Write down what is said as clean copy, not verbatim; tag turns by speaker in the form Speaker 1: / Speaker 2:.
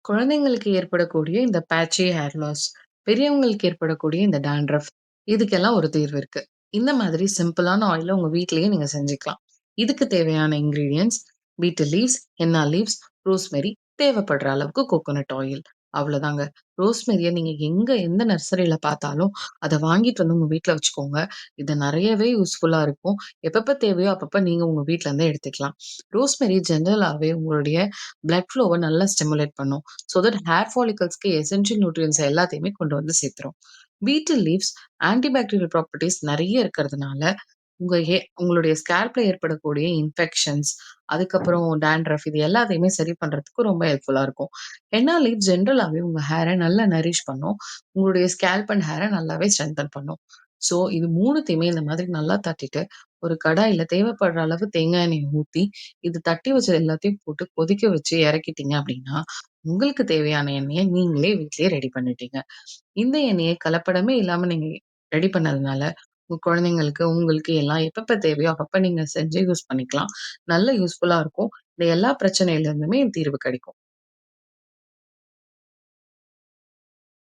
Speaker 1: குழந்தைங்களுக்கு ஏற்படக்கூடிய இந்த பேட்சி ஹேர் லாஸ், பெரியவங்களுக்கு ஏற்படக்கூடிய இந்த டாண்ட்ரஃப், இதுக்கெல்லாம் ஒரு தீர்வு இருக்கு. இந்த மாதிரி சிம்பிளான ஆயில உங்க வீட்லயே நீங்க செஞ்சுக்கலாம். இதுக்கு தேவையான ingredients beetle leaves, henna leaves, rosemary, தேவைப்படுற அளவுக்கு கோகோனட் ஆயில். அவ்வளோதாங்க. ரோஸ்மெரிய நீங்க எந்த நர்சரியில பார்த்தாலும், அத வாங்கிட்டு வந்து உங்க வீட்ல வச்சுக்கோங்க. இது நெறையவே யூஸ்ஃபுல்லா இருக்கும். எப்பப்ப தேவையோ அப்பப்ப நீங்க உங்க வீட்ல இருந்தே எடுத்துக்கலாம். ரோஸ்மெரி ஜெனரலாவே உங்களுடைய பிளட் ஃப்ளோவ நல்லா ஸ்டிமுலேட் பண்ணும். ஸோ தட் ஹேர் ஃபாலிகல்ஸ்க்கு எசென்ஷியல் நியூட்ரியன்ட்ஸ் எல்லாத்தையுமே கொண்டு வந்து சேர்த்துரும். Betel leaves anti bacterial properties நெறைய இருக்கிறதுனால, உங்களுடைய ஸ்கேல்ப்ல ஏற்படக்கூடிய இன்ஃபெக்ஷன்ஸ், அதுக்கப்புறம் டாண்ட்ரஃப் இது எல்லாத்தையுமே சரி பண்றதுக்கு ரொம்ப ஹெல்ப்ஃபுல்லா இருக்கும். ஹென்னா லீவ்ஸ் ஜெனரலாவே உங்க ஹேர நல்லா நரிஷ் பண்ணும். உங்களுடைய ஸ்கேல்ப் அண்ட் ஹேர நல்லாவே ஸ்ட்ரெங்தன் பண்ணும். ஸோ இது 3த்தையுமே இந்த மாதிரி நல்லா தட்டிட்டு, ஒரு கடாயில தேவைப்படுற அளவு தேங்காய் எண்ணெய ஊத்தி, இது தட்டி வச்சது எல்லாத்தையும் போட்டு கொதிக்க வச்சு இறக்கிட்டீங்க அப்படின்னா, உங்களுக்கு தேவையான எண்ணெய நீங்களே வீட்லயே ரெடி பண்ணிட்டீங்க. இந்த எண்ணெய கலப்படமே இல்லாம நீங்க ரெடி பண்ணதுனால, உங்க குழந்தைங்களுக்கு, உங்களுக்கு எல்லாம் எப்பப்ப தேவையோ அப்பப்ப நீங்க செஞ்சு யூஸ் பண்ணிக்கலாம். நல்ல யூஸ்ஃபுல்லா இருக்கும். இந்த எல்லா பிரச்சனையில இருந்துமே தீர்வு கிடைக்கும்.